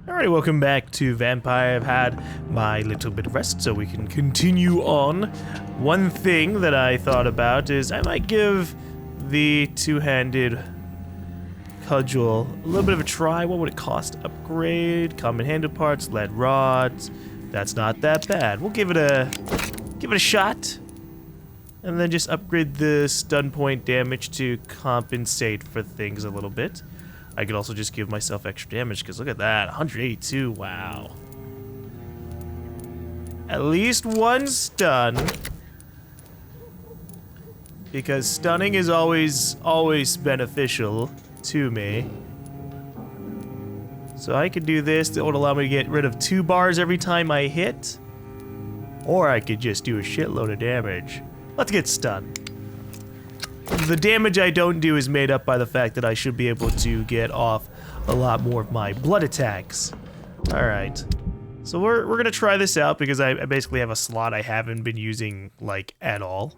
Alright, welcome back to Vampyr. I've had my little bit of rest so we can continue on. One thing that I thought about is I might give the two-handed cudgel a little bit of a try. What would it cost? Upgrade, common handle parts, lead rods. That's not that bad. We'll give it a shot. And then just upgrade the stun point damage to compensate for things a little bit. I could also just give myself extra damage, because look at that, 182, wow. At least one stun. Because stunning is always beneficial to me. So I could do this, that would allow me to get rid of 2 bars every time I hit. Or I could just do a shitload of damage. Let's get stunned. The damage I don't do is made up by the fact that I should be able to get off a lot more of my blood attacks. Alright. So we're gonna try this out because I basically have a slot I haven't been using, like, at all.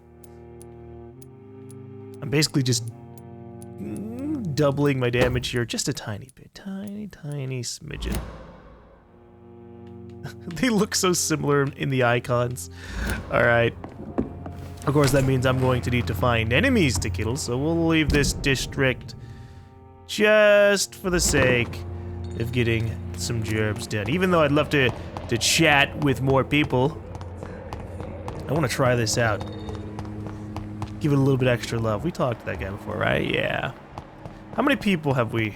I'm basically just doubling my damage here just a tiny bit. Tiny smidgen. They look so similar in the icons. Alright. Of course, that means I'm going to need to find enemies to kill, so we'll leave this district just for the sake of getting some gerbs done. Even though I'd love to chat with more people, I want to try this out. Give it a little bit extra love. We talked to that guy before, right? Yeah. How many people have we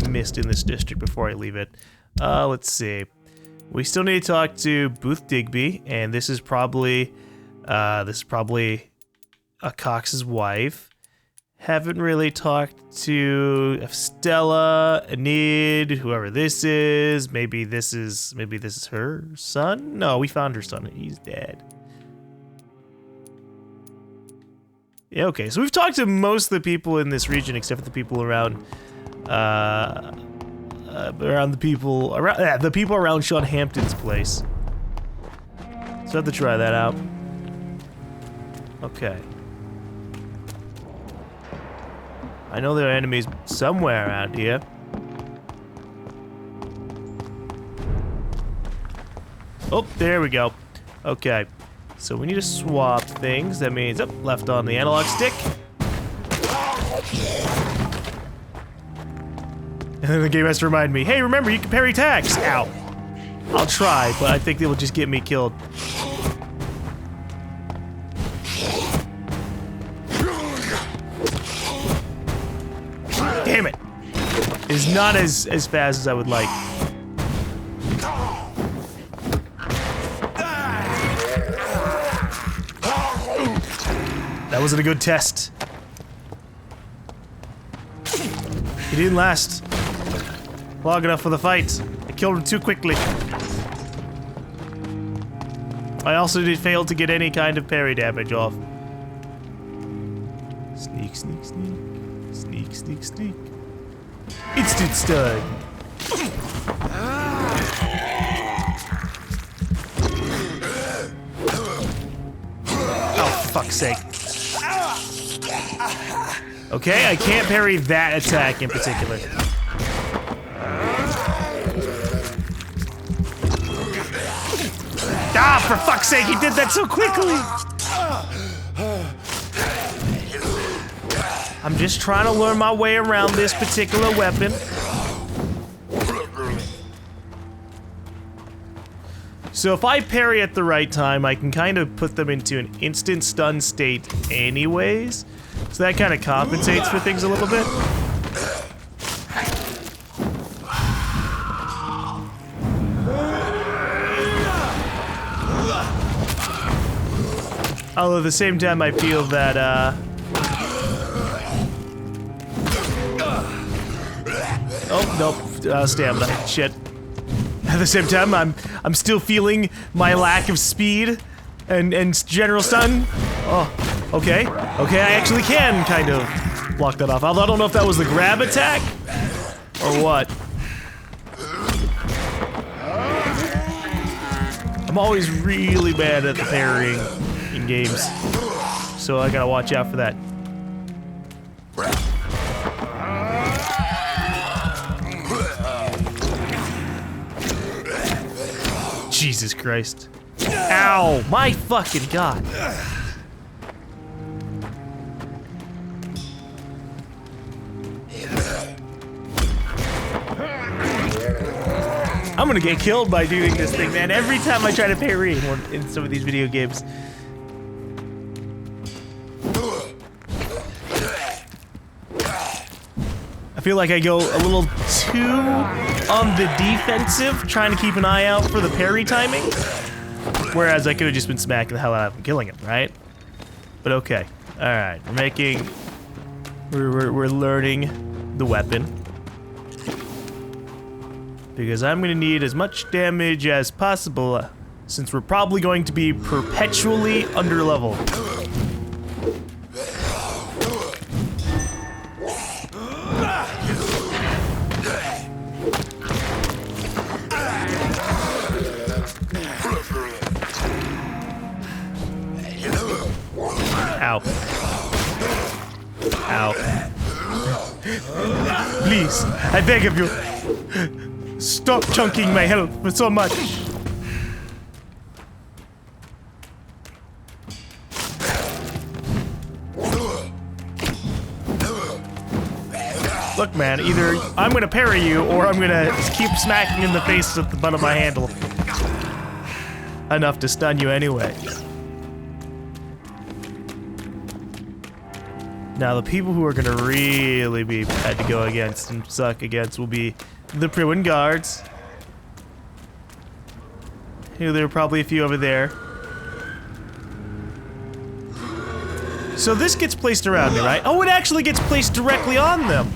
missed in this district before I leave it? Let's see. We still need to talk to Booth Digby, and this is probably a Cox's wife. Haven't really talked to Stella, Enid, whoever this is. Maybe this is her son? No, we found her son. He's dead. Yeah, okay. So we've talked to most of the people in this region, except for the people around the people around Sean Hampton's place. So I have to try that out. Okay. I know there are enemies somewhere around here. Oh, there we go. Okay. So we need to swap things. That means, left on the analog stick. And then the game has to remind me, hey, remember, you can parry attacks. Ow. I'll try, but I think it will just get me killed. Damn it! It's not as fast as I would like. That wasn't a good test. He didn't last long enough for the fight. I killed him too quickly. I also did fail to get any kind of parry damage off. Sneak, sneak, sneak. Sneak, sneak, sneak. Instant stun. Oh, fuck's sake. Okay, I can't parry that attack in particular. Ah, for fuck's sake, he did that so quickly! I'm just trying to learn my way around this particular weapon. So if I parry at the right time, I can kind of put them into an instant stun state anyways. So that kind of compensates for things a little bit. Although at the same time I feel that, oh, nope, stamina, shit. At the same time, I'm still feeling my lack of speed and general stun. Oh, okay, I actually can kind of block that off. Although I don't know if that was the grab attack or what. I'm always really bad at the parrying in games, so I gotta watch out for that. Jesus Christ. Ow! My fucking god. I'm gonna get killed by doing this thing, man. Every time I try to parry in some of these video games. I feel like I go a little too on the defensive, trying to keep an eye out for the parry timing. Whereas I could have just been smacking the hell out of him, killing him, right? But okay. Alright, we're learning the weapon. Because I'm gonna need as much damage as possible, since we're probably going to be perpetually under level. Ow. Ow. Please, I beg of you. Stop chunking my health for so much. Look, man, either I'm gonna parry you or I'm gonna keep smacking in the face with the butt of my handle. Enough to stun you anyway. Now, the people who are gonna really be bad to go against and suck against will be the Priwen guards. Here, there are probably a few over there. So this gets placed around me, right? Oh, it actually gets placed directly on them.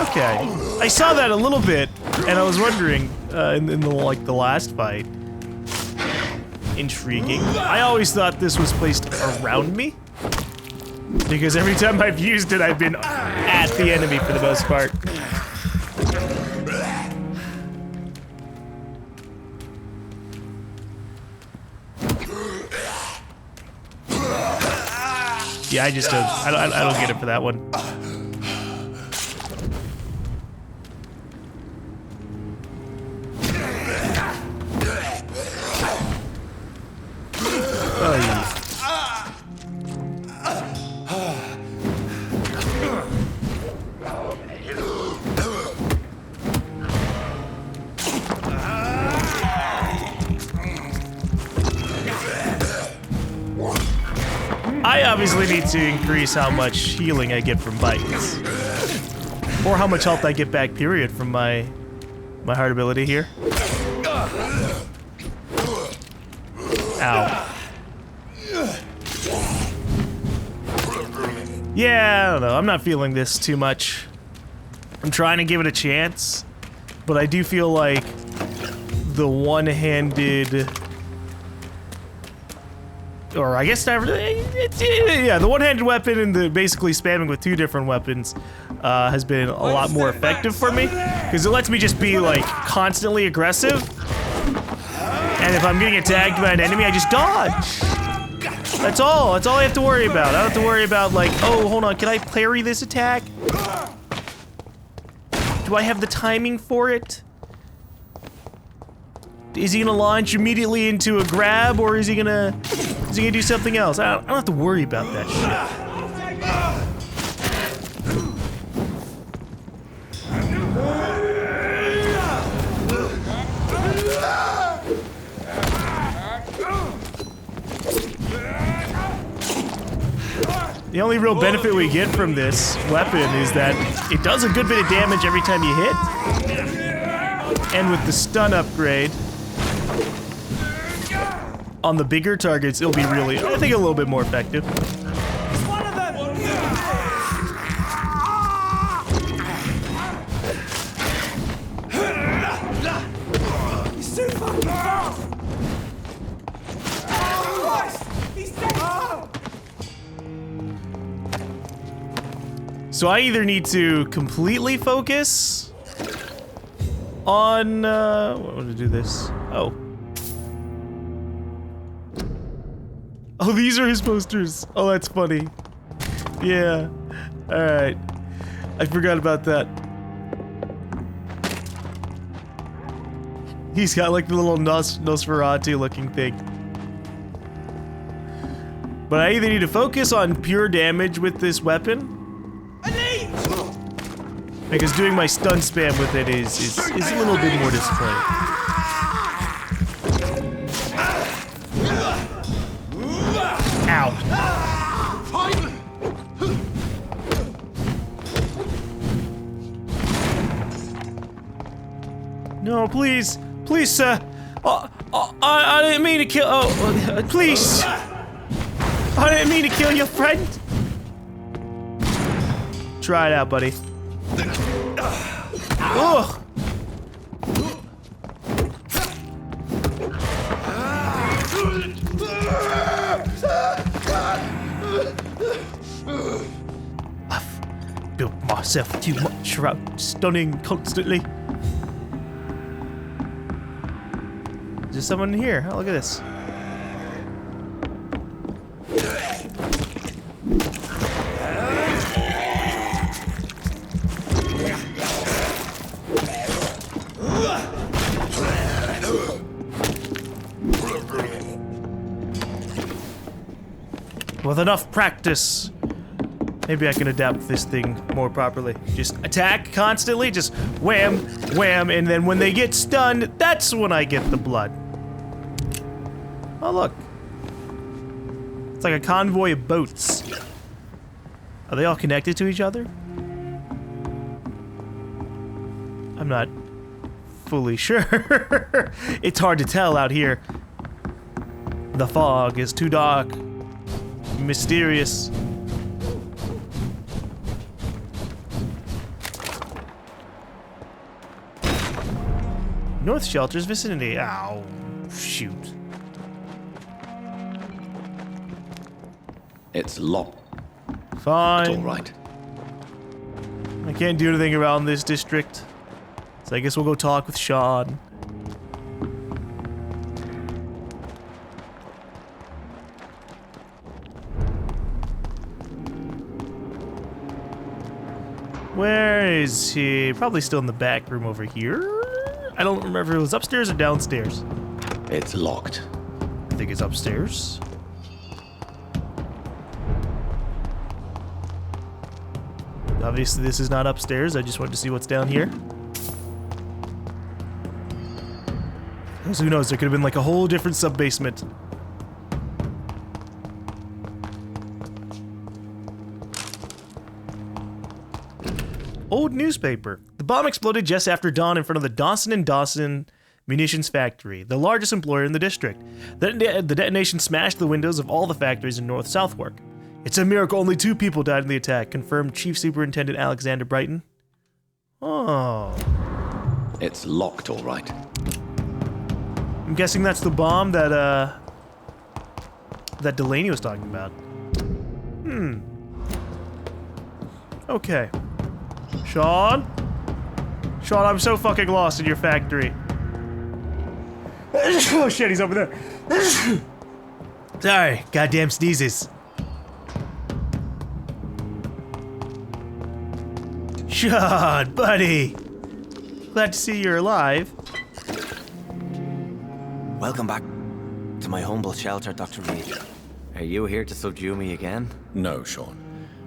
Okay, I saw that a little bit, and I was wondering in the last fight. Intriguing. I always thought this was placed around me, because every time I've used it, I've been at the enemy for the most part. Yeah, I just I don't get it for that one. Oh, yeah. I obviously need to increase how much healing I get from bites. Or how much health I get back, period, from my heart ability here. Ow. Yeah, I don't know. I'm not feeling this too much. I'm trying to give it a chance, but I do feel like the one-handed... Or I guess yeah, the one-handed weapon and the basically spamming with two different weapons has been a lot more effective for me, because it lets me just be like constantly aggressive, and if I'm getting attacked by an enemy, I just dodge. That's all I have to worry about. I don't have to worry about like, oh, hold on, can I parry this attack? Do I have the timing for it? Is he gonna launch immediately into a grab, or is he gonna do something else? I don't have to worry about that shit. The only real benefit we get from this weapon is that it does a good bit of damage every time you hit. And with the stun upgrade on the bigger targets, it'll be really, I think, a little bit more effective. One of them. He's too fucking fast. He's dead. So I either need to completely focus on, what to do this? Oh. Oh, these are his posters. Oh, that's funny. Yeah. Alright. I forgot about that. He's got like the little Nosferatu looking thing. But I either need to focus on pure damage with this weapon, because doing my stun spam with it is a little bit more disappointing. Ow. No, please. Please, sir. I didn't mean to kill. Oh, please. I didn't mean to kill your friend. Try it out, buddy. Ugh. I've built myself too much around stunning constantly. Is there someone in here? Oh, look at this. With enough practice, maybe I can adapt this thing more properly. Just attack constantly, just wham, wham, and then when they get stunned, that's when I get the blood. Oh, look. It's like a convoy of boats. Are they all connected to each other? I'm not fully sure. It's hard to tell out here. The fog is too dark. Mysterious. North Shelter's vicinity. Ow, shoot. It's locked. Fine. All right. I can't do anything around this district. So I guess we'll go talk with Sean. Where is he? Probably still in the back room over here. I don't remember if it was upstairs or downstairs. It's locked. I think it's upstairs. Obviously, this is not upstairs. I just wanted to see what's down here. Because who knows? There could have been like a whole different sub-basement. Old newspaper. The bomb exploded just after dawn in front of the Dawson & Dawson munitions factory, the largest employer in the district. The detonation smashed the windows of all the factories in North Southwark. It's a miracle only 2 people died in the attack, confirmed Chief Superintendent Alexander Brighton. Oh. It's locked, all right. I'm guessing that's the bomb that, that Delaney was talking about. Okay. Sean? Sean, I'm so fucking lost in your factory. Oh shit, he's over there. Sorry, goddamn sneezes. Sean, buddy. Glad to see you're alive. Welcome back to my humble shelter, Dr. Reed. Are you here to subdue me again? No, Sean.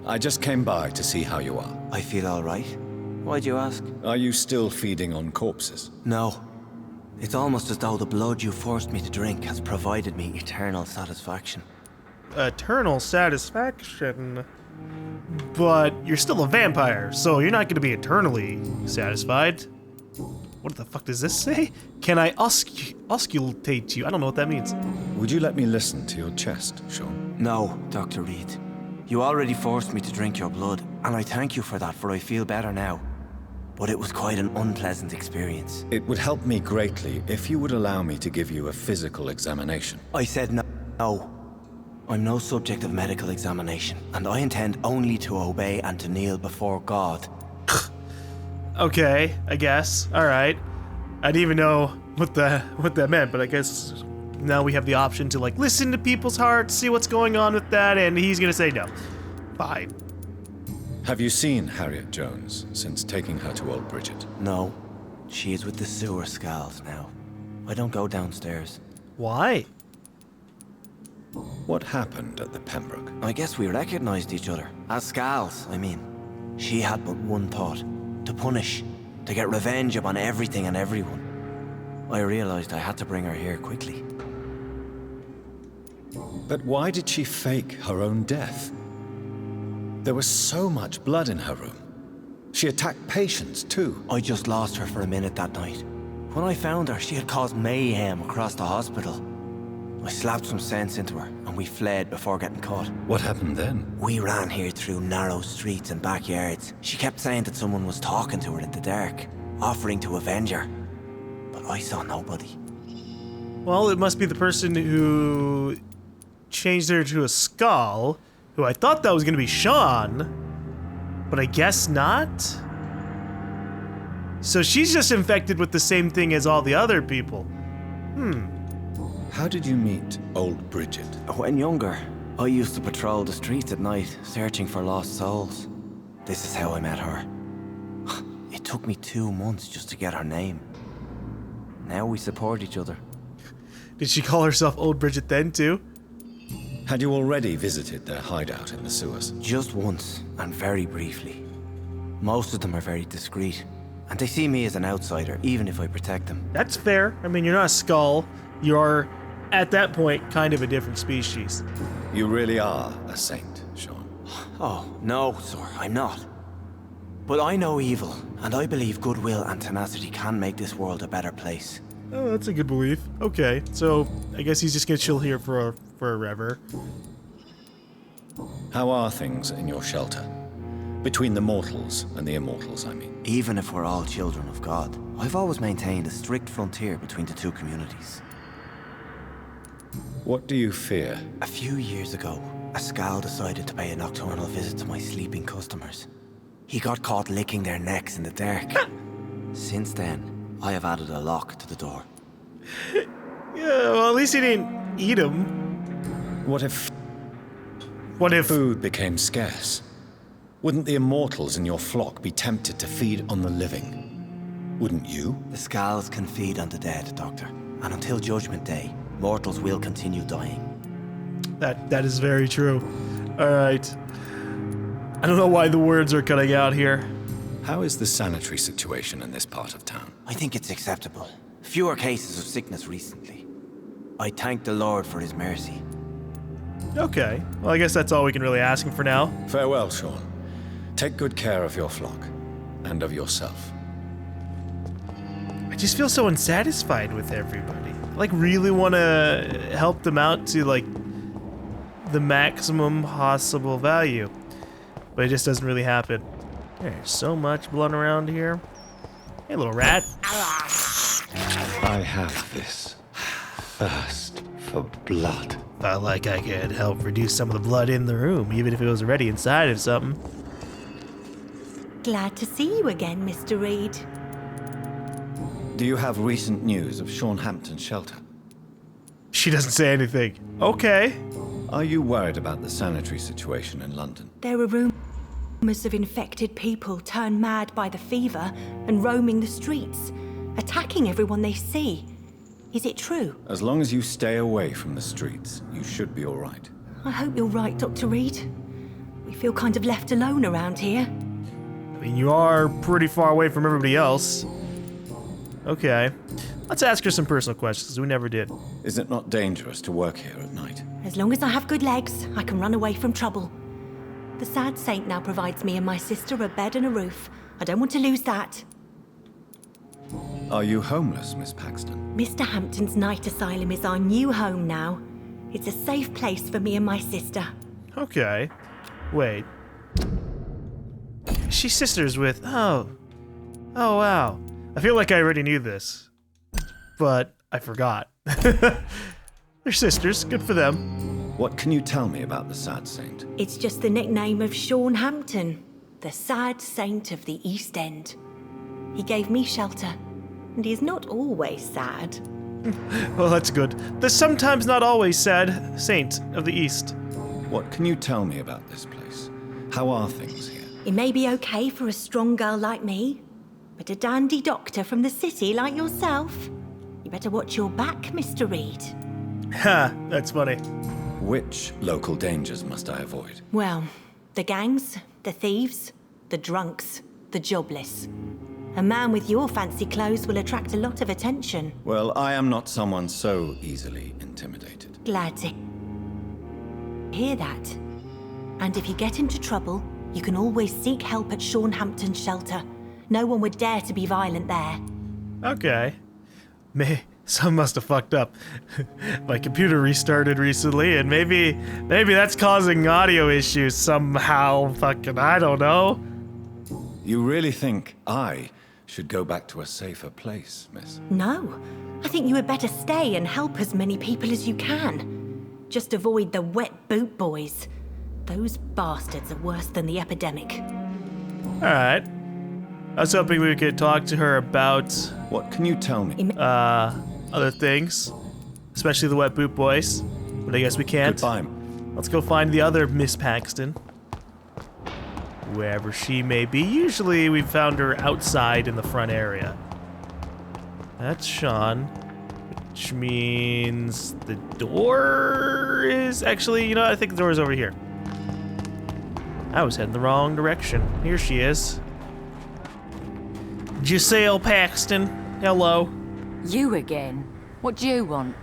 I just came by to see how you are. I feel all right. Why'd you ask? Are you still feeding on corpses? No. It's almost as though the blood you forced me to drink has provided me eternal satisfaction. Eternal satisfaction? But you're still a vampire, so you're not going to be eternally satisfied. What the fuck does this say? Can I auscultate you? I don't know what that means. Would you let me listen to your chest, Sean? No, Dr. Reed. You already forced me to drink your blood, and I thank you for that, for I feel better now. But it was quite an unpleasant experience. It would help me greatly if you would allow me to give you a physical examination. I said no. No. I'm no subject of medical examination, and I intend only to obey and to kneel before God. Okay, I guess. Alright. I didn't even know what that meant, but I guess now we have the option to like listen to people's hearts, see what's going on with that, and he's gonna say no. Fine. Have you seen Harriet Jones since taking her to Old Bridget? No. She is with the sewer skulls now. I don't go downstairs. Why? What happened at the Pembroke? I guess we recognized each other. As Scals, I mean. She had but one thought. To punish. To get revenge upon everything and everyone. I realized I had to bring her here quickly. But why did she fake her own death? There was so much blood in her room. She attacked patients, too. I just lost her for a minute that night. When I found her, she had caused mayhem across the hospital. I slapped some sense into her, and we fled before getting caught. What happened then? We ran here through narrow streets and backyards. She kept saying that someone was talking to her in the dark, offering to avenge her. But I saw nobody. Well, it must be the person who changed her to a skull, who I thought that was going to be Sean, but I guess not? So she's just infected with the same thing as all the other people. How did you meet old Bridget? When younger, I used to patrol the streets at night, searching for lost souls. This is how I met her. It took me 2 months just to get her name. Now we support each other. Did she call herself Old Bridget then, too? Had you already visited their hideout in the sewers? Just once, and very briefly. Most of them are very discreet, and they see me as an outsider, even if I protect them. That's fair. I mean, you're not a skull. You're, at that point, kind of a different species. You really are a saint, Sean. Oh, no, sir, I'm not. But I know evil, and I believe goodwill and tenacity can make this world a better place. Oh, that's a good belief. Okay, so I guess he's just gonna chill here forever. How are things in your shelter? Between the mortals and the immortals, I mean. Even if we're all children of God, I've always maintained a strict frontier between the two communities. What do you fear? A few years ago, a Skal decided to pay a nocturnal visit to my sleeping customers. He got caught licking their necks in the dark. Since then, I have added a lock to the door. Yeah, well, at least he didn't eat him. What if What if... food became scarce? Wouldn't the immortals in your flock be tempted to feed on the living? Wouldn't you? The Skals can feed on the dead, Doctor. And until Judgment Day, mortals will continue dying. That is very true. Alright. I don't know why the words are cutting out here. How is the sanitary situation in this part of town? I think it's acceptable. Fewer cases of sickness recently. I thank the Lord for his mercy. Okay. Well, I guess that's all we can really ask him for now. Farewell, Sean. Take good care of your flock and of yourself. I just feel so unsatisfied with everybody. I, like, really want to help them out to, like, the maximum possible value. But it just doesn't really happen. There's so much blood around here. Hey, little rat. I have this thirst for blood. Felt like I could help reduce some of the blood in the room, even if it was already inside of something. Glad to see you again, Mr. Reed. Do you have recent news of Sean Hampton's shelter? She doesn't say anything. Okay. Are you worried about the sanitary situation in London? There are rumours of infected people turned mad by the fever and roaming the streets, attacking everyone they see. Is it true? As long as you stay away from the streets, you should be all right. I hope you're right, Dr. Reed. We feel kind of left alone around here. I mean, you are pretty far away from everybody else. Okay. Let's ask her some personal questions, because we never did. Is it not dangerous to work here at night? As long as I have good legs, I can run away from trouble. The sad saint now provides me and my sister a bed and a roof. I don't want to lose that. Are you homeless, Miss Paxton? Mr. Hampton's night asylum is our new home now. It's a safe place for me and my sister. Okay. Wait. She's sisters with... Oh. Oh, wow. I feel like I already knew this. But I forgot. They're sisters. Good for them. What can you tell me about the sad saint? It's just the nickname of Sean Hampton, the sad saint of the East End. He gave me shelter, and he is not always sad. Well, that's good. The sometimes not always sad saint of the East. What can you tell me about this place? How are things here? It may be okay for a strong girl like me, but a dandy doctor from the city like yourself, you better watch your back, Mr. Reed. Ha, that's funny. Which local dangers must I avoid? Well, the gangs, the thieves, the drunks, the jobless. A man with your fancy clothes will attract a lot of attention. Well, I am not someone so easily intimidated. Glad to hear that. And if you get into trouble, you can always seek help at Shornhampton Shelter. No one would dare to be violent there. Okay. Some must have fucked up. My computer restarted recently, and maybe that's causing audio issues somehow. Fucking, I don't know. You really think I should go back to a safer place, miss? No, I think you had better stay and help as many people as you can. Just avoid the wet boot boys. Those bastards are worse than the epidemic. Alright. I was hoping we could talk to her about, What can you tell me? other things. Especially the wet boot boys. But I guess we can't. Goodbye. Let's go find the other Miss Paxton. Wherever she may be. Usually we found her outside in the front area. That's Sean. Which means the door is actually, you know, I think the door is over here. I was heading the wrong direction. Here she is. Giselle Paxton. Hello. You again? What do you want?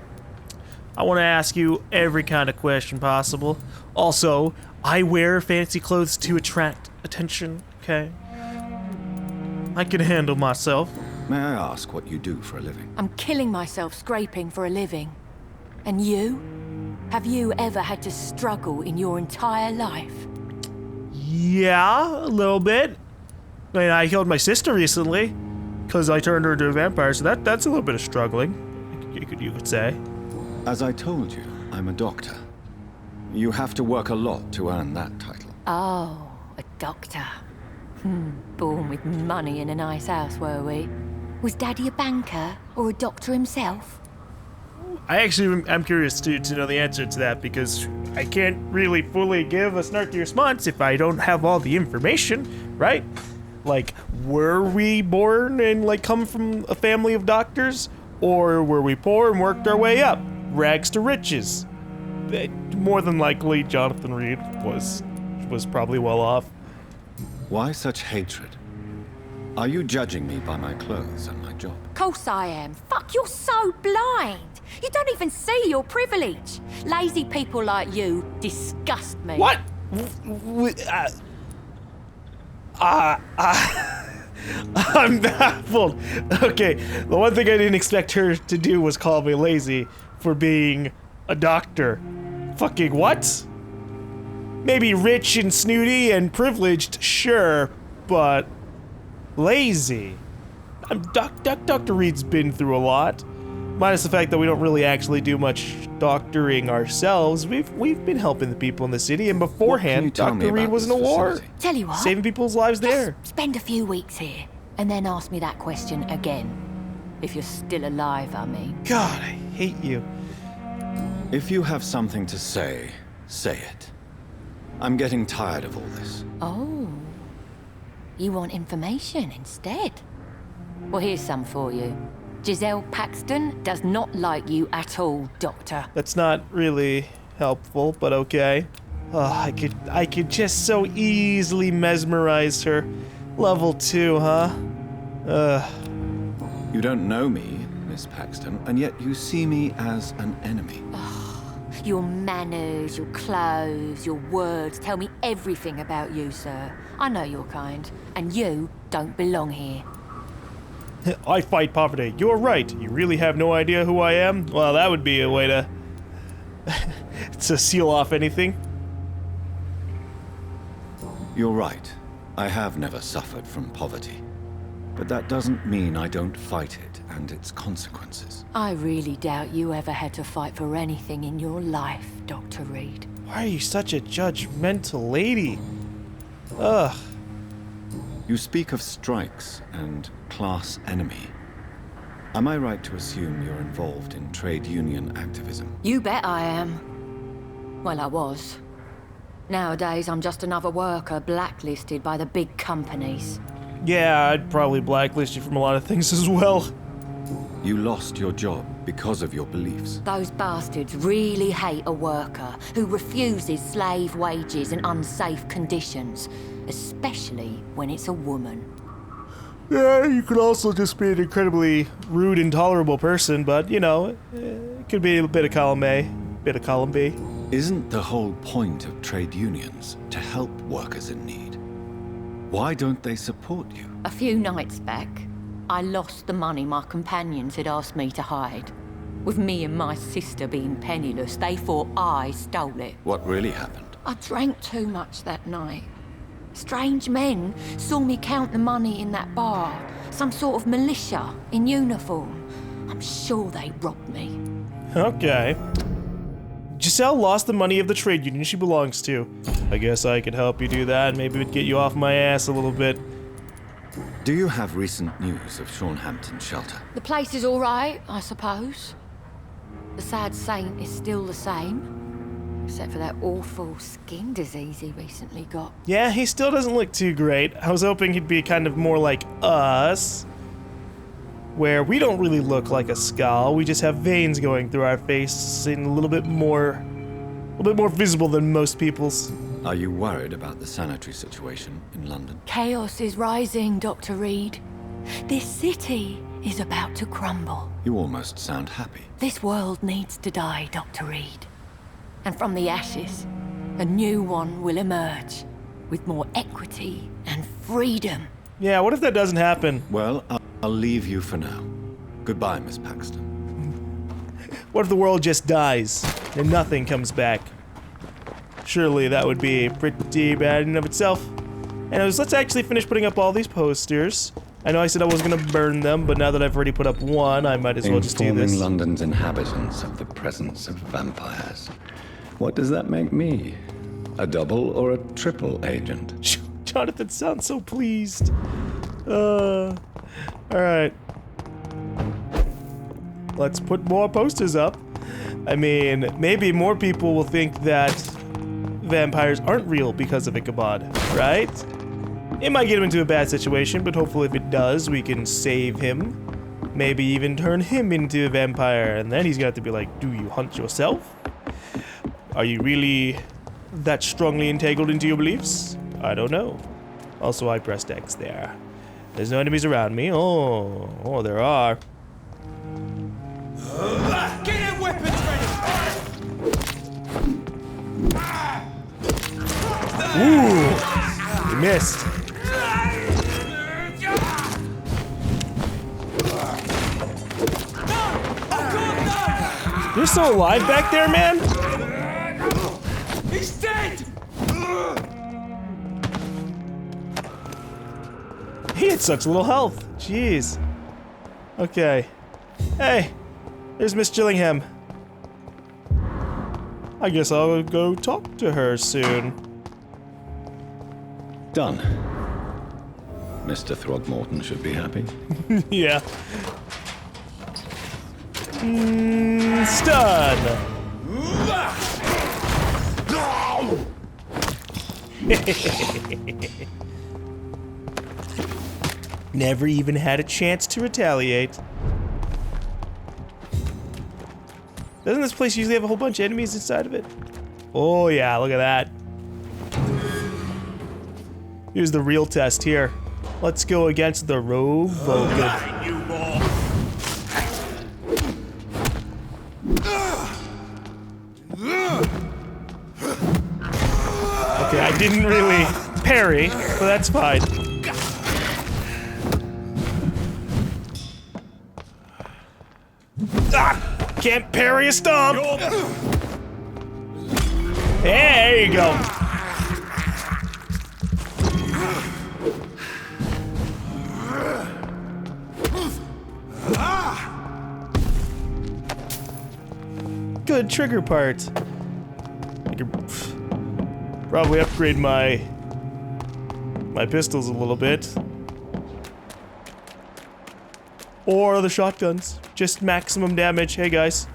I want to ask you every kind of question possible. Also, I wear fancy clothes to attract attention, okay? I can handle myself. May I ask what you do for a living? I'm killing myself scraping for a living. And you? Have you ever had to struggle in your entire life? Yeah, a little bit. I mean, I killed my sister recently because I turned her into a vampire, so that's a little bit of struggling, you could say. As I told you, I'm a doctor. You have to work a lot to earn that title. Oh, a doctor. Born with money in a nice house, were we? Was Daddy a banker or a doctor himself? I actually am curious to know the answer to that because I can't really fully give a snarky response if I don't have all the information, right? Like, were we born and like come from a family of doctors? Or were we poor and worked our way up? Rags to riches. More than likely, Jonathan Reed was probably well off. Why such hatred? Are you judging me by my clothes and my job? Course I am. Fuck, you're so blind. You don't even see your privilege. Lazy people like you disgust me. What? I'm baffled. Okay, the one thing I didn't expect her to do was call me lazy for being a doctor. Fucking what? Maybe rich and snooty and privileged, sure, but lazy. Dr. Reed's been through a lot. Minus the fact that we don't really actually do much doctoring ourselves. We've been helping the people in the city, and beforehand, Dr. Reed was in a war. Tell you what. Saving people's lives there. Just spend a few weeks here, and then ask me that question again. If you're still alive, I mean. God, I hate you. If you have something to say, say it. I'm getting tired of all this. Oh. You want information instead? Well, here's some for you. Giselle Paxton does not like you at all, Doctor. That's not really helpful, but okay. Oh, I could just so easily mesmerize her. Level 2, huh? You don't know me, Miss Paxton, and yet you see me as an enemy. Your manners, your clothes, your words tell me everything about you, sir. I know your kind, and you don't belong here. I fight poverty. You're right. You really have no idea who I am? Well, that would be a way to to seal off anything. You're right. I have never suffered from poverty. But that doesn't mean I don't fight it and its consequences. I really doubt you ever had to fight for anything in your life, Dr. Reed. Why are you such a judgmental lady? Ugh. You speak of strikes and class enemy. Am I right to assume you're involved in trade union activism? You bet I am. Well, I was. Nowadays, I'm just another worker blacklisted by the big companies. Yeah, I'd probably blacklist you from a lot of things as well. You lost your job because of your beliefs. Those bastards really hate a worker who refuses slave wages and unsafe conditions, especially when it's a woman. Yeah, you could also just be an incredibly rude, intolerable person, but, you know, it could be a bit of column A, bit of column B. Isn't the whole point of trade unions to help workers in need? Why don't they support you? A few nights back, I lost the money my companions had asked me to hide. With me and my sister being penniless, they thought I stole it. What really happened? I drank too much that night. Strange men saw me count the money in that bar. Some sort of militia in uniform. I'm sure they robbed me. Okay. Giselle lost the money of the trade union she belongs to. I guess I could help you do that. Maybe it would get you off my ass a little bit. Do you have recent news of Shaunhampton Shelter? The place is all right, I suppose. The sad saint is still the same, except for that awful skin disease he recently got. Yeah, he still doesn't look too great. I was hoping he'd be kind of more like us, where we don't really look like a skull. We just have veins going through our face and a little bit more visible than most people's. Are you worried about the sanitary situation in London? Chaos is rising, Dr. Reed. This city is about to crumble. You almost sound happy. This world needs to die, Dr. Reed. And from the ashes, a new one will emerge with more equity and freedom. Yeah, what if that doesn't happen? Well, I'll leave you for now. Goodbye, Miss Paxton. What if the world just dies and nothing comes back? Surely that would be pretty bad in and of itself. Anyways, let's actually finish putting up all these posters. I know I said I wasn't gonna burn them, but now that I've already put up one, I might as well just do Informing this. London's inhabitants of the presence of vampires. What does that make me? A double or a triple agent? Jonathan sounds so pleased. Alright. Let's put more posters up. I mean, maybe more people will think that vampires aren't real because of Ichabod, right? It might get him into a bad situation, but hopefully if it does, we can save him. Maybe even turn him into a vampire, and then he's gonna have to be like, do you hunt yourself? Are you really that strongly entangled into your beliefs? I don't know. Also, I pressed X there. There's no enemies around me. Oh, there are. Get them weapons ready! Ooh! You missed. You're still alive back there, man? He's dead! He had such little health. Jeez. Okay. Hey, there's Miss Gillingham. I guess I'll go talk to her soon. Done. Mr. Throgmorton should be happy. Yeah. Stun. Never even had a chance to retaliate. Doesn't this place usually have a whole bunch of enemies inside of it? Oh yeah, look at that. Here's the real test here. Let's go against the rogue Vulcan. Okay, I didn't really parry, but that's fine. Ah! Can't parry a stomp! There you go. Good trigger part. I could probably upgrade my pistols a little bit. Or the shotguns. Just maximum damage. Hey guys.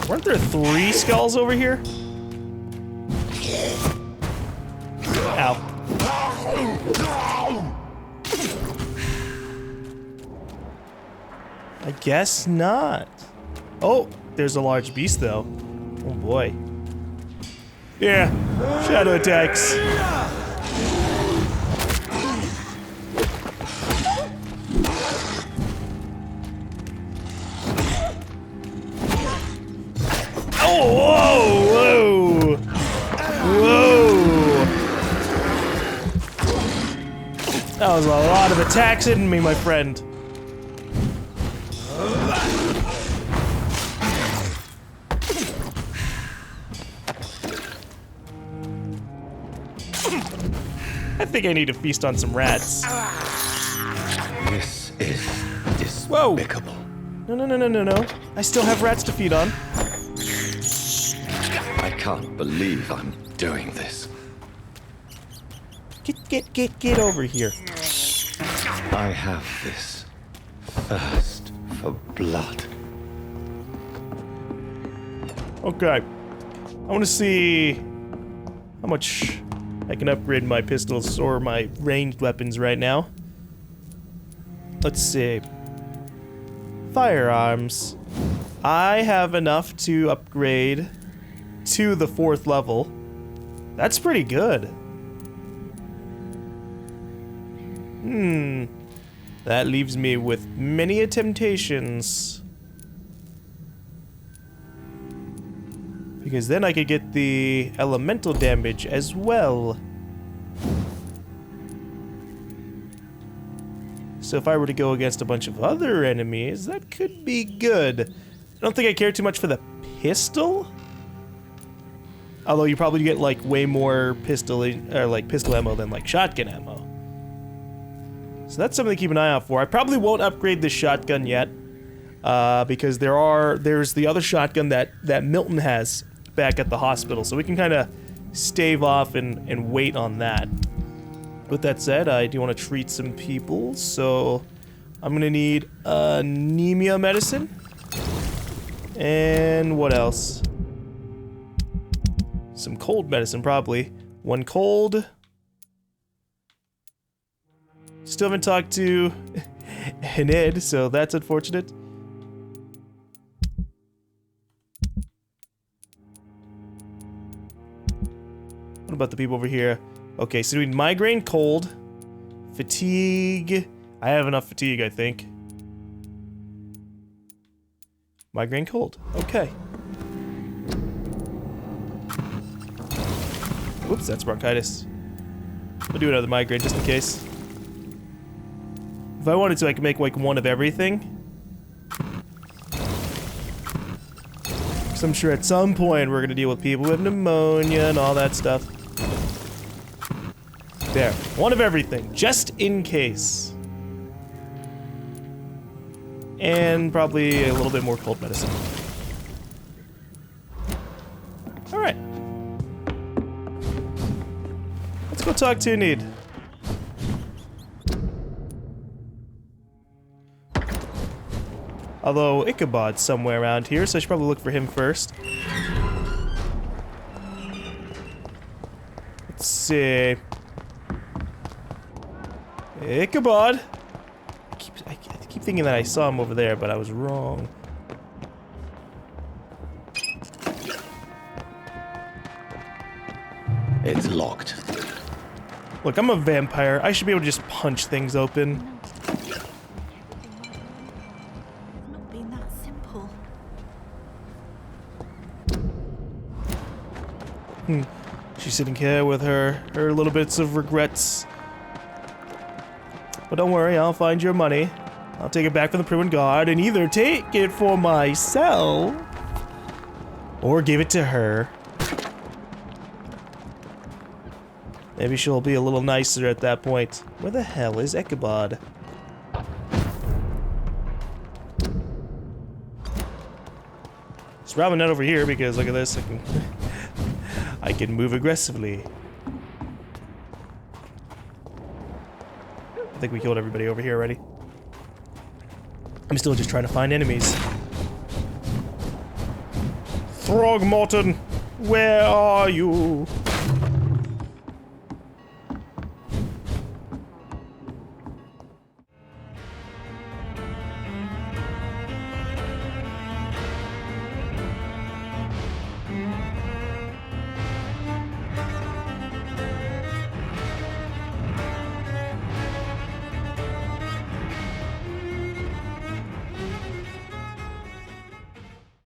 Weren't There are 3 skulls over here? Ow. I guess not. Oh, there's a large beast though. Oh boy. Yeah, shadow attacks. Oh, whoa, whoa, whoa. That was a lot of attacks hitting me, my friend. I think I need to feast on some rats. This is despicable. Whoa! No. I still have rats to feed on. I can't believe I'm doing this. Get over here. I have this thirst for blood. Okay. I want to see how much I can upgrade my pistols or my ranged weapons right now. Let's see. Firearms. I have enough to upgrade to the 4th level. That's pretty good. That leaves me with many temptations. Because then I could get the elemental damage as well. So if I were to go against a bunch of other enemies, that could be good. I don't think I care too much for the pistol. Although you probably get like way more pistol ammo than like shotgun ammo. So that's something to keep an eye out for. I probably won't upgrade the shotgun yet. Because there's the other shotgun that Milton has back at the hospital, so we can kind of stave off and wait on that. With that said, I do want to treat some people, so I'm gonna need anemia medicine. And what else? Some cold medicine, probably. 1 cold. Still haven't talked to Ned, so that's unfortunate. What about the people over here? Okay, so we need migraine, cold, fatigue. I have enough fatigue, I think. Migraine, cold. Okay. Whoops, that's bronchitis. I'll do another migraine just in case. If I wanted to, I could make like 1 of everything. Because I'm sure at some point we're gonna deal with people with pneumonia and all that stuff. There, 1 of everything, just in case. And probably a little bit more cold medicine. Alright. Let's go talk to Need. Although Ichabod's somewhere around here, so I should probably look for him first. Let's see. Ichabod! I keep thinking that I saw him over there, but I was wrong. It's locked. Look, I'm a vampire. I should be able to just punch things open. Not been that simple. She's sitting here with her little bits of regrets. But don't worry, I'll find your money. I'll take it back from the prison guard and either take it for myself or give it to her. Maybe she'll be a little nicer at that point. Where the hell is Ichabod? It's probably not over here because look at this. I can move aggressively. I think we killed everybody over here already. I'm still just trying to find enemies. Throgmorton, where are you?